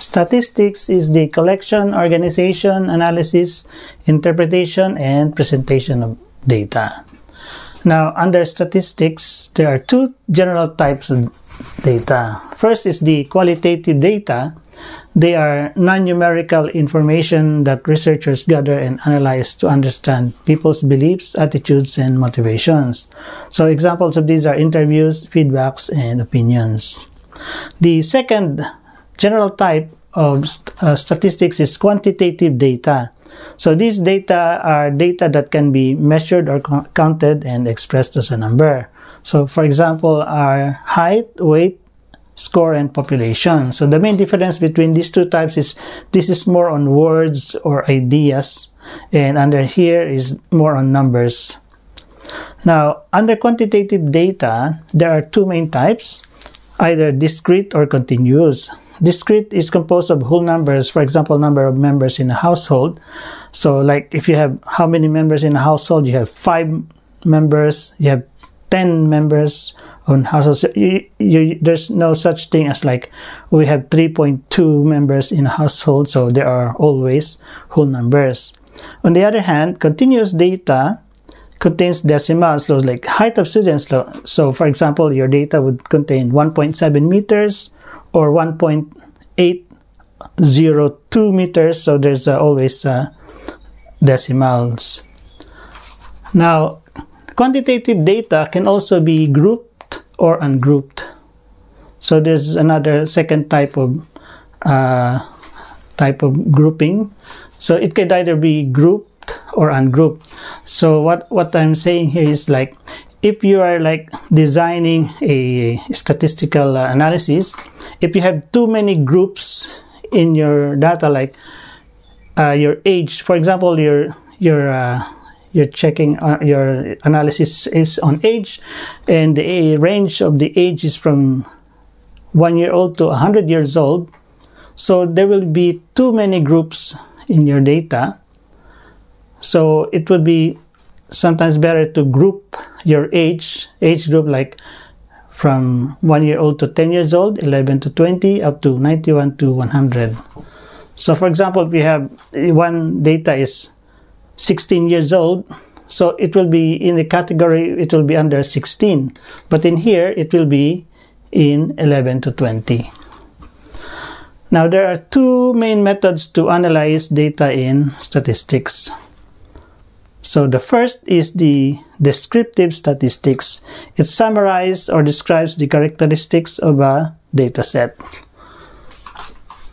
Statistics is the collection, organization, analysis, interpretation, and presentation of data. Now, under statistics, there are two general types of data. First is the qualitative data. They are non-numerical information that researchers gather and analyze to understand people's beliefs, attitudes, and motivations. So examples of these are interviews, feedbacks, and opinions. The second general type of statistics is quantitative data. So these data are data that can be measured or counted and expressed as a number. So for example, our height, weight, score, and population. So the main difference between these two types is this is more on words or ideas, and under here is more on numbers. Now, under quantitative data, there are two main types, either discrete or continuous. Discrete is composed of whole numbers, for example, number of members in a household. So like if you have how many members in a household, you have 5 members, you have 10 members on household. So there's no such thing as like we have 3.2 members in a household, so there are always whole numbers. On the other hand, continuous data contains decimals, so like height of students. So for example, your data would contain 1.7 meters or 1.802 meters, so there's always decimals. Now, quantitative data can also be grouped or ungrouped. So there's another second type of grouping. So it could either be grouped or ungrouped. So what I'm saying here is like if you are like designing a statistical analysis, if you have too many groups in your data, like your age, for example, you're checking your analysis is on age, and the range of the age is from 1 year old to 100 years old. So there will be too many groups in your data. So it would be sometimes better to group your age group, like from 1 year old to 10 years old, 11 to 20, up to 91 to 100. So for example, if you have one data is 16 years old, so it will be in the category, it will be under 16, but in here it will be in 11 to 20. Now there are two main methods to analyze data in statistics. So the first is the descriptive statistics. It summarizes or describes the characteristics of a data set.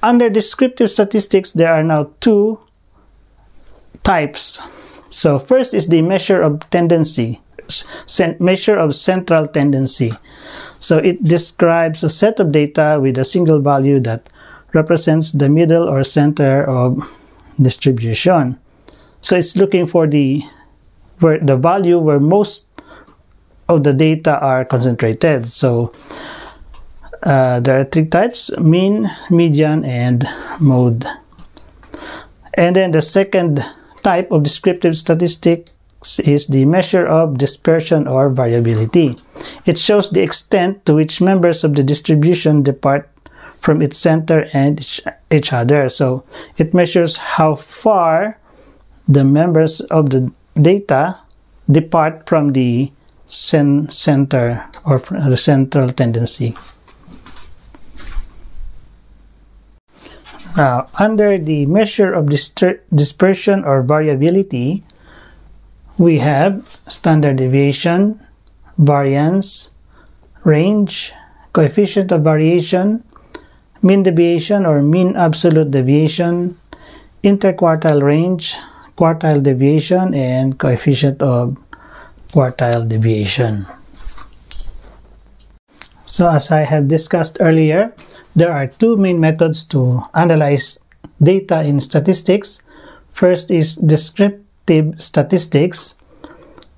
Under descriptive statistics, there are now two types. So first is the measure of tendency, measure of central tendency. So it describes a set of data with a single value that represents the middle or center of distribution. So it's looking for the value where most of the data are concentrated. So there are three types: mean, median, and mode. And then the second type of descriptive statistics is the measure of dispersion or variability. It shows the extent to which members of the distribution depart from its center and each other. So it measures how far the members of the data depart from the center or the central tendency. Now, under the measure of dispersion or variability, we have standard deviation, variance, range, coefficient of variation, mean deviation or mean absolute deviation, interquartile range, quartile deviation, and coefficient of quartile deviation. So as I have discussed earlier, there are two main methods to analyze data in statistics. First is descriptive statistics.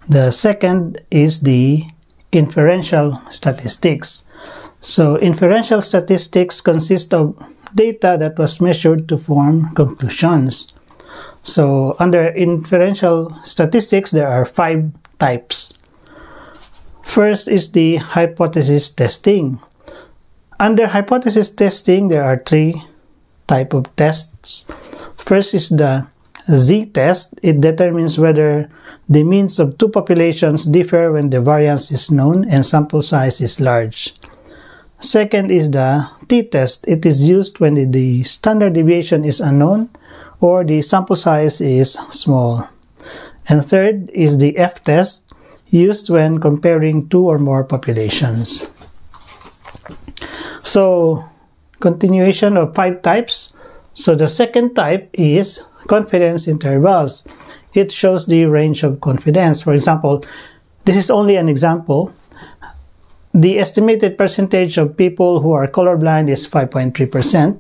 The second is the inferential statistics. So inferential statistics consist of data that was measured to form conclusions. So under inferential statistics, there are 5 types. First is the hypothesis testing. Under hypothesis testing, there are 3 type of tests. First is the z-test. It determines whether the means of two populations differ when the variance is known and sample size is large. Second is the t-test. It is used when the standard deviation is unknown or the sample size is small. And third is the f-test, used when comparing two or more populations. So, continuation of 5 types. So the second type is confidence intervals. It shows the range of confidence. For example, this is only an example. The estimated percentage of people who are colorblind is 5.3%.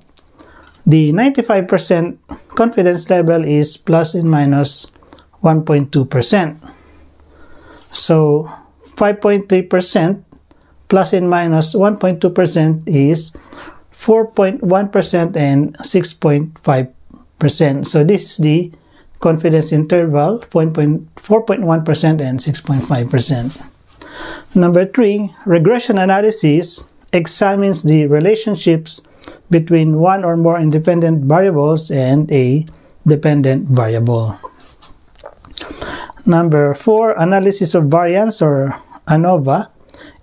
The 95% confidence level is plus and minus 1.2%. So 5.3% plus and minus 1.2% is 4.1% and 6.5%. So this is the confidence interval, 4.1% and 6.5%. Number 3, regression analysis examines the relationships between one or more independent variables and a dependent variable. Number 4, analysis of variance or ANOVA.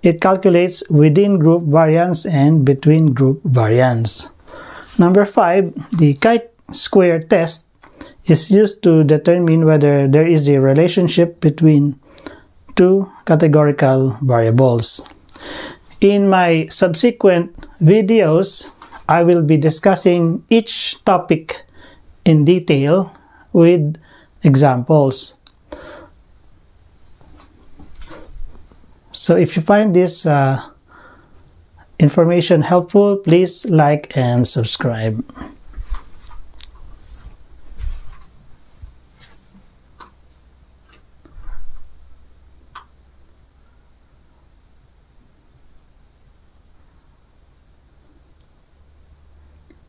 It calculates within group variance and between group variance. Number 5, the chi-square test is used to determine whether there is a relationship between two categorical variables. In my subsequent videos, I will be discussing each topic in detail with examples. So if you find this information helpful, please like and subscribe.